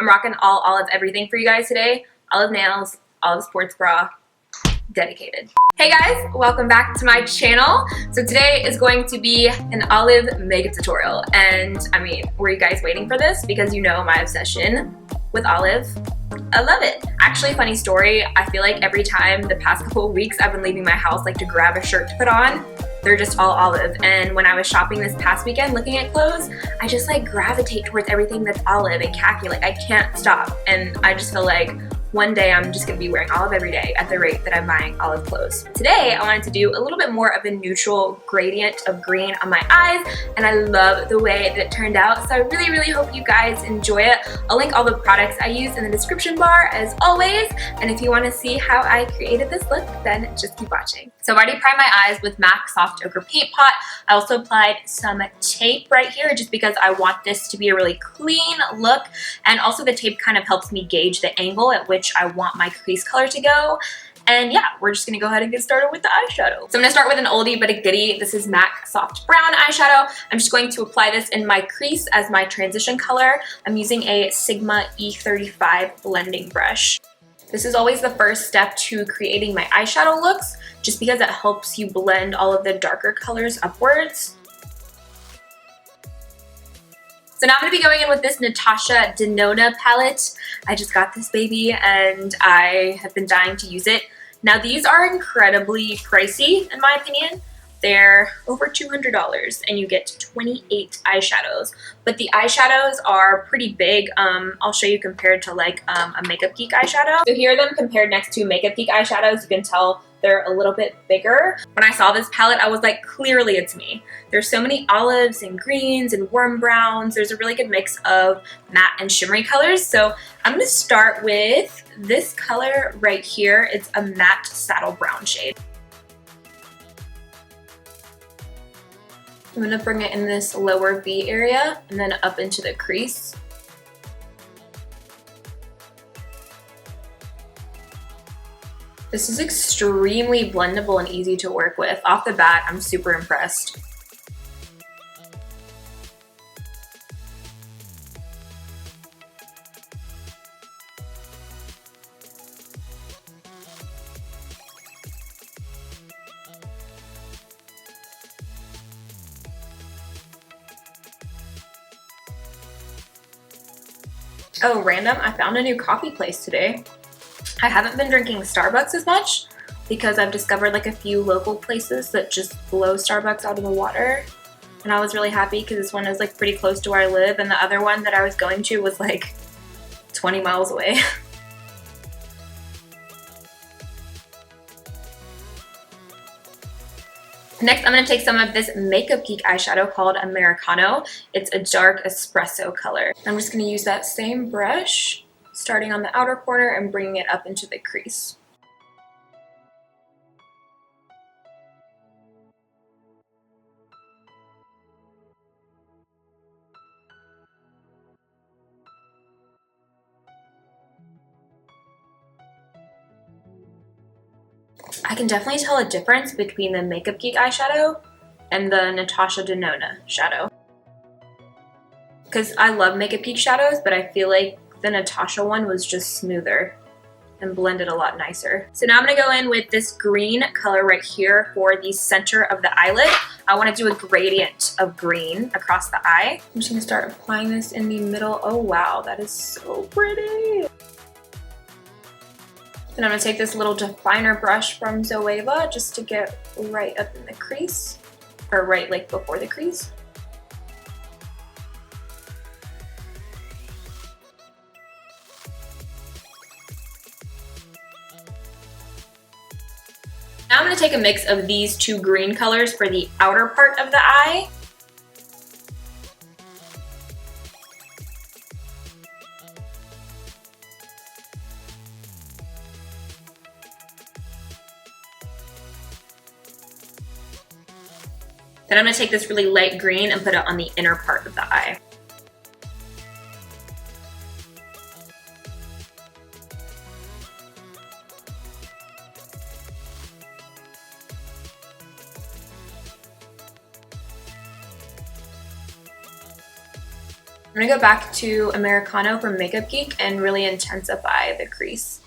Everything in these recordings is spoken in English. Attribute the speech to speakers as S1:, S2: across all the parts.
S1: I'm rocking all olive everything for you guys today. Olive nails, olive sports bra, dedicated. Hey guys, welcome back to my channel. So today is going to be an olive makeup tutorial. And I mean, were you guys waiting for this? Because you know my obsession with olive. I love it. Actually, funny story, I feel like every time the past couple of weeks I've been leaving my house like to grab a shirt to put on, they're just all olive. And when I was shopping this past weekend looking at clothes, I just like gravitate towards everything that's olive and khaki. Like I can't stop. And I just feel like one day I'm just gonna be wearing olive every day at the rate that I'm buying olive clothes. Today I wanted to do a little bit more of a neutral gradient of green on my eyes, and I love the way that it turned out. So I really hope you guys enjoy it. I'll link all the products I used in the description bar as always, and if you want to see how I created this look, then just keep watching. So I've already primed my eyes with MAC Soft Ochre Paint Pot. I also applied some tape right here just because I want this to be a really clean look, and also the tape kind of helps me gauge the angle at which I want my crease color to go. And yeah, we're just gonna go ahead and get started with the eyeshadow. So I'm gonna start with an oldie but a goodie. This is MAC Soft Brown eyeshadow. I'm just going to apply this in my crease as my transition color. I'm using a Sigma E35 blending brush. This is always the first step to creating my eyeshadow looks, just because it helps you blend all of the darker colors upwards. So now I'm going to be going in with this Natasha Denona palette. I just got this baby and I have been dying to use it. Now these are incredibly pricey in my opinion. They're over $200 and you get 28 eyeshadows. But the eyeshadows are pretty big. I'll show you compared to like a Makeup Geek eyeshadow. So here are them compared next to Makeup Geek eyeshadows. You can tell they're a little bit bigger. When I saw this palette, I was like, clearly it's me. There's so many olives and greens and warm browns. There's a really good mix of matte and shimmery colors. So I'm gonna start with this color right here. It's a matte saddle brown shade. I'm gonna bring it in this lower V area and then up into the crease. This is extremely blendable and easy to work with. Off the bat, I'm super impressed. Oh, random, I found a new coffee place today. I haven't been drinking Starbucks as much because I've discovered like a few local places that just blow Starbucks out of the water. And I was really happy because this one is like pretty close to where I live, and the other one that I was going to was like 20 miles away. Next, I'm going to take some of this Makeup Geek eyeshadow called Americano. It's a dark espresso color. I'm just going to use that same brush, starting on the outer corner and bringing it up into the crease. I can definitely tell a difference between the Makeup Geek eyeshadow and the Natasha Denona shadow. Because I love Makeup Geek shadows, but I feel like the Natasha one was just smoother and blended a lot nicer. So now I'm going to go in with this green color right here for the center of the eyelid. I want to do a gradient of green across the eye. I'm just going to start applying this in the middle. Oh wow, that is so pretty. Then I'm going to take this little definer brush from YAYY just to get right up in the crease, or right like before the crease. Now I'm going to take a mix of these two green colors for the outer part of the eye. Then I'm going to take this really light green and put it on the inner part of the eye. I'm gonna go back to Americano from Makeup Geek and really intensify the crease.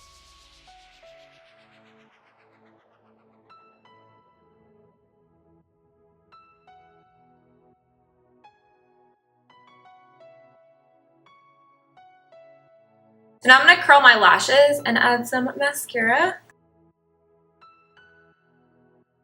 S1: So now I'm gonna curl my lashes and add some mascara.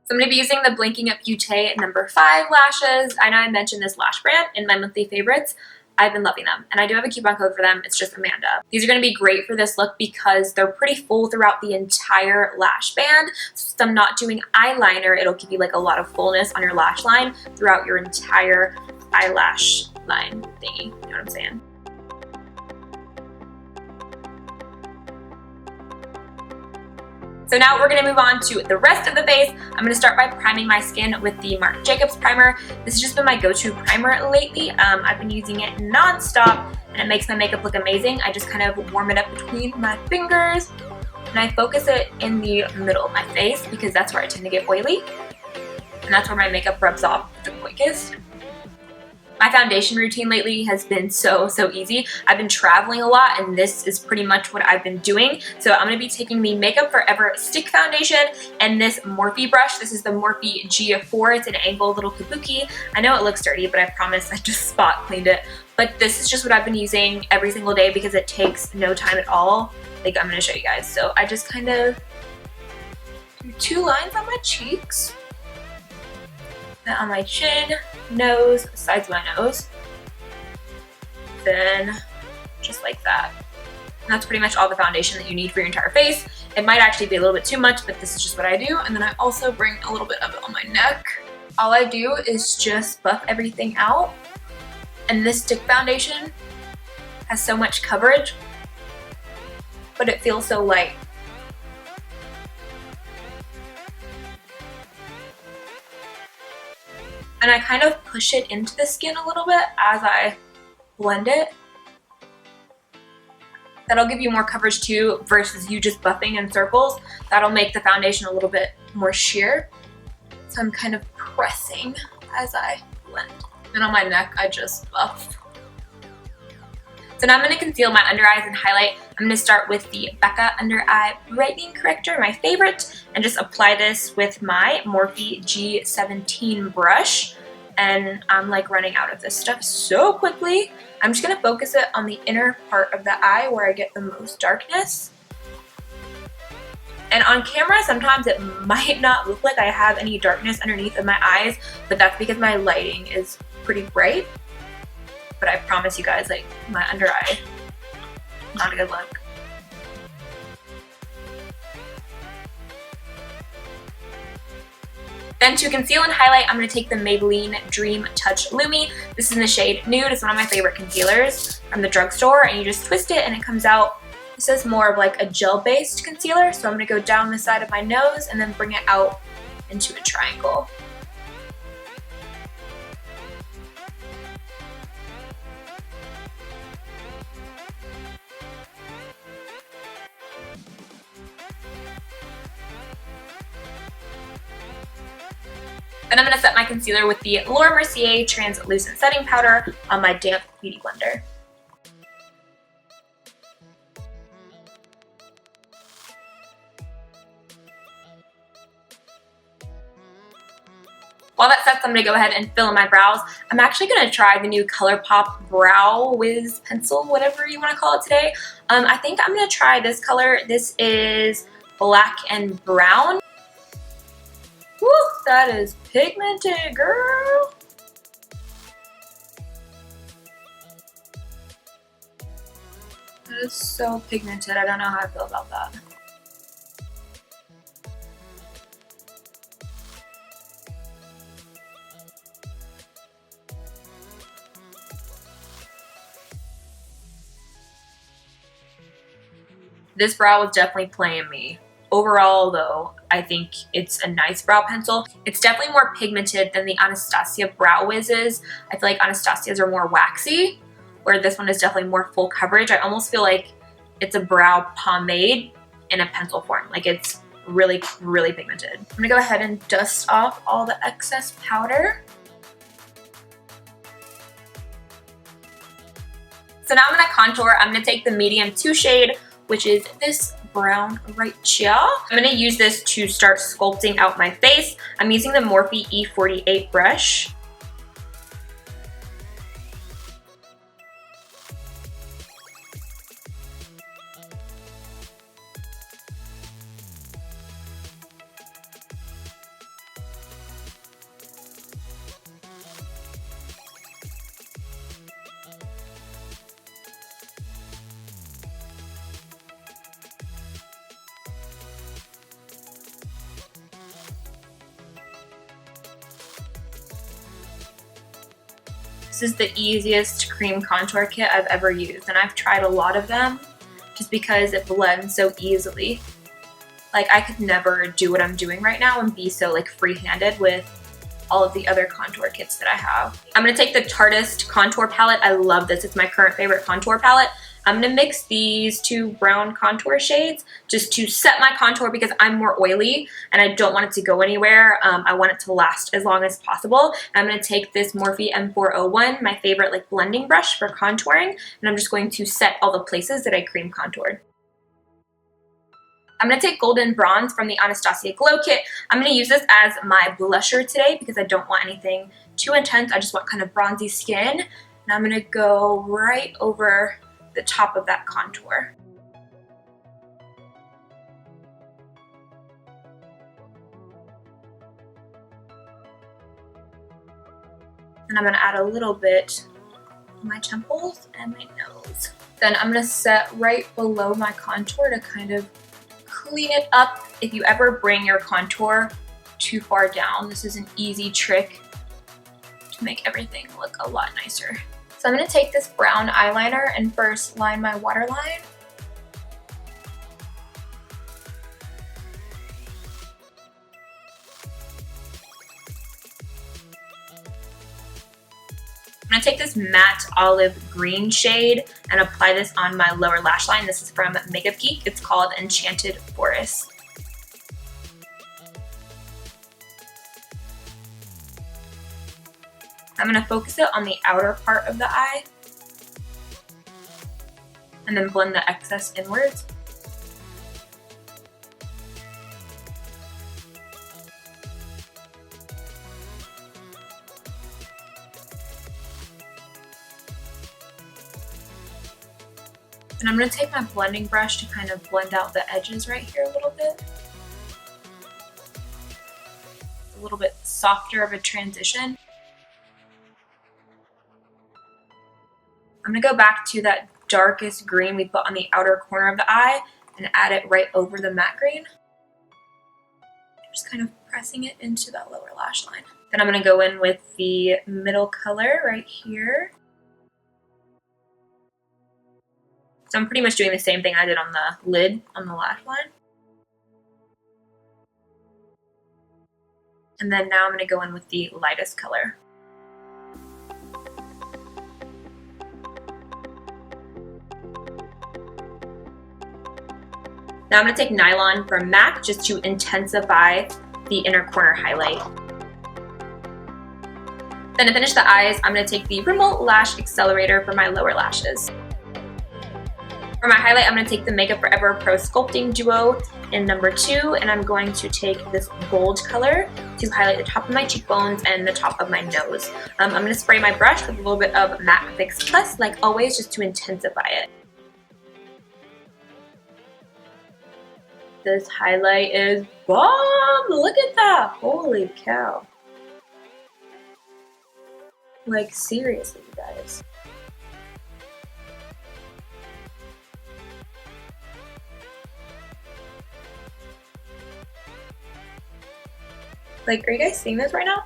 S1: So I'm going to be using the Blinking Up Beauté number 5 lashes. I know I mentioned this lash brand in my monthly favorites. I've been loving them, and I do have a coupon code for them. It's just Amanda. These are going to be great for this look because they're pretty full throughout the entire lash band. So if I'm not doing eyeliner, it'll give you like a lot of fullness on your lash line throughout your entire eyelash line thingy. You know what I'm saying? So now we're going to move on to the rest of the face. I'm going to start by priming my skin with the Marc Jacobs primer. This has just been my go-to primer lately. I've been using it non-stop and it makes my makeup look amazing. I just kind of warm it up between my fingers and I focus it in the middle of my face because that's where I tend to get oily and that's where my makeup rubs off the quickest. My foundation routine lately has been so easy. I've been traveling a lot and this is pretty much what I've been doing. So I'm going to be taking the Makeup Forever stick foundation and this Morphe brush. This is the Morphe G4. It's an angled little kabuki. I know it looks dirty, but I promise I just spot cleaned it. But this is just what I've been using every single day because it takes no time at all. Like I'm going to show you guys. So I just kind of do 2 lines on my cheeks. Then on my chin, nose, sides of my nose, then just like that. And that's pretty much all the foundation that you need for your entire face. It might actually be a little bit too much, but this is just what I do. And then I also bring a little bit of it on my neck. All I do is just buff everything out. And this stick foundation has so much coverage, but it feels so light. And I kind of push it into the skin a little bit as I blend it. That'll give you more coverage too versus you just buffing in circles. That'll make the foundation a little bit more sheer. So I'm kind of pressing as I blend. And on my neck, I just buff. So now I'm going to conceal my under eyes and highlight. I'm going to start with the Becca Under Eye Brightening Corrector, my favorite, and just apply this with my Morphe G17 brush. And I'm like running out of this stuff so quickly. I'm just going to focus it on the inner part of the eye where I get the most darkness. And on camera, sometimes it might not look like I have any darkness underneath of my eyes, but that's because my lighting is pretty bright. But I promise you guys, like, my under eye, not a good look. Then to conceal and highlight, I'm going to take the Maybelline Dream Touch Lumi. This is in the shade Nude. It's one of my favorite concealers from the drugstore, and you just twist it and it comes out. This is more of like a gel-based concealer, so I'm going to go down the side of my nose and then bring it out into a triangle. Then I'm going to set my concealer with the Laura Mercier Translucent Setting Powder on my damp beauty blender. While that sets, I'm going to go ahead and fill in my brows. I'm actually going to try the new Colourpop Brow Wiz Pencil, whatever you want to call it today. I think I'm going to try this color. This is black and brown. Woo, that is pigmented, girl. That is so pigmented. I don't know how I feel about that. This brow was definitely playing me. Overall though, I think it's a nice brow pencil. It's definitely more pigmented than the Anastasia Brow Wizzes. I feel like Anastasia's are more waxy, where this one is definitely more full coverage. I almost feel like it's a brow pomade in a pencil form. Like it's really, really pigmented. I'm gonna go ahead and dust off all the excess powder. So now I'm gonna contour. I'm gonna take the medium 2 shade, which is this brown right here. I'm gonna use this to start sculpting out my face. I'm using the Morphe E48 brush. This is the easiest cream contour kit I've ever used, and I've tried a lot of them just because it blends so easily. Like, I could never do what I'm doing right now and be so like free-handed with all of the other contour kits that I have. I'm gonna take the Tarteist contour palette. I love this. It's my current favorite contour palette. I'm gonna mix these 2 brown contour shades just to set my contour because I'm more oily and I don't want it to go anywhere. I want it to last as long as possible. And I'm gonna take this Morphe M401, my favorite like blending brush for contouring, and I'm just going to set all the places that I cream contoured. I'm going to take Golden Bronze from the Anastasia Glow Kit. I'm going to use this as my blusher today because I don't want anything too intense. I just want kind of bronzy skin. And I'm going to go right over the top of that contour. And I'm going to add a little bit on my temples and my nose. Then I'm going to set right below my contour to kind of clean it up. If you ever bring your contour too far down, this is an easy trick to make everything look a lot nicer. So I'm going to take this brown eyeliner and first line my waterline. I'm going to take this matte olive green shade and apply this on my lower lash line. This is from Makeup Geek. It's called Enchanted Forest. I'm going to focus it on the outer part of the eye and then blend the excess inwards. And I'm going to take my blending brush to kind of blend out the edges right here a little bit. A little bit softer of a transition. I'm going to go back to that darkest green we put on the outer corner of the eye and add it right over the matte green. Just kind of pressing it into that lower lash line. Then I'm going to go in with the middle color right here. So I'm pretty much doing the same thing I did on the lid on the lash line. And then now I'm going to go in with the lightest color. Now I'm going to take Nylon from MAC just to intensify the inner corner highlight. Then to finish the eyes, I'm going to take the Rimmel Lash Accelerator for my lower lashes. For my highlight, I'm going to take the Makeup Forever Pro Sculpting Duo in number 2, and I'm going to take this gold color to highlight the top of my cheekbones and the top of my nose. I'm going to spray my brush with a little bit of Matte Fix Plus, like always, just to intensify it. This highlight is bomb! Look at that! Holy cow. Like, seriously, you guys. Like, are you guys seeing this right now?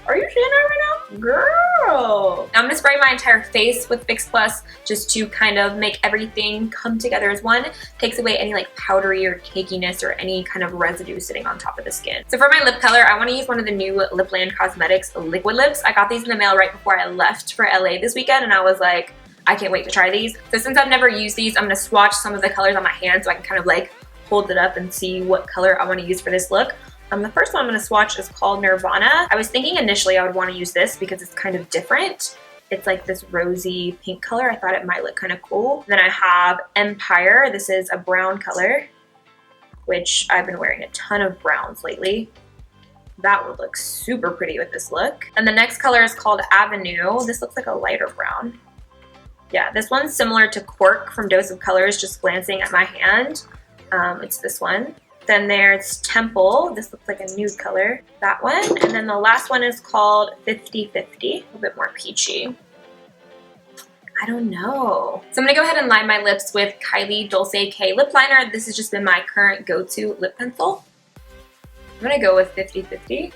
S1: Are you seeing that right now? Girl! Now I'm gonna spray my entire face with Fix Plus just to kind of make everything come together as one. Takes away any like powdery or cakiness or any kind of residue sitting on top of the skin. So for my lip color, I wanna use one of the new Lipland Cosmetics liquid lips. I got these in the mail right before I left for LA this weekend, and I was like, I can't wait to try these. So since I've never used these, I'm gonna swatch some of the colors on my hand so I can kind of like hold it up and see what color I wanna use for this look. The first one I'm going to swatch is called Nirvana. I was thinking initially I would want to use this because it's kind of different, It's like this rosy pink color. I thought it might look kind of cool. Then I have Empire. This is a brown color, which I've been wearing a ton of browns lately. That would look super pretty with this look. And the next color is called Avenue. This looks like a lighter brown. Yeah, this one's similar to Cork from Dose of Colors, just glancing at my hand. It's this one. Then there's Temple. This looks like a nude color. That one. And then the last one is called 50-50. A little bit more peachy. I don't know. So I'm going to go ahead and line my lips with Kylie Dolce K lip liner. This has just been my current go-to lip pencil. I'm going to go with 50-50.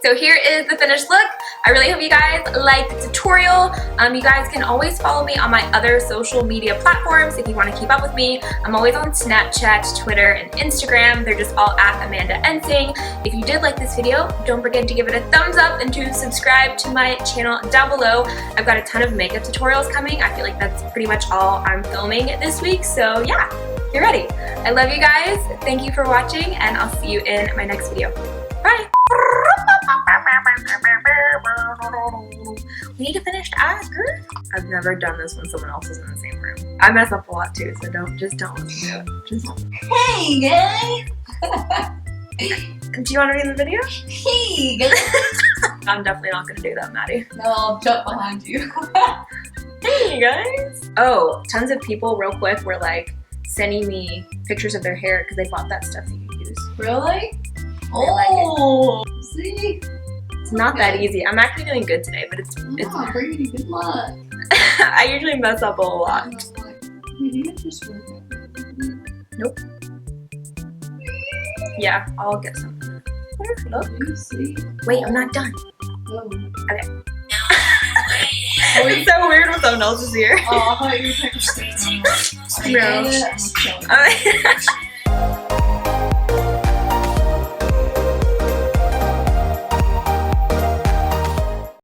S1: So here is the finished look. I really hope you guys liked the tutorial. You guys can always follow me on my other social media platforms if you want to keep up with me. I'm always on Snapchat, Twitter, and Instagram. They're just all at Amanda Ensing. If you did like this video, don't forget to give it a thumbs up and to subscribe to my channel down below. I've got a ton of makeup tutorials coming. I feel like that's pretty much all I'm filming this week. So yeah, get ready. I love you guys. Thank you for watching, and I'll see you in my next video. Bye. We need to finish the eyes, girl. I've never done this when someone else is in the same room. I mess up a lot too, so don't listen to it. Just hey guys. Do you want to be in the video? Hey guys. I'm definitely not gonna do that, Maddie.
S2: No, I'll jump behind you.
S1: Hey guys. Oh, tons of people real quick were like sending me pictures of their hair because they bought that stuff that you use.
S2: Really?
S1: Oh,
S2: like see?
S1: It's not that easy. I'm actually doing good today, but it's
S2: Brandy, good luck.
S1: I usually mess up a lot. Nope. Yeah, I'll get some. Look. Wait, I'm not done.
S2: Oh.
S1: Okay. It's so weird when someone else is here.
S2: Oh, I thought you were taking a
S1: No.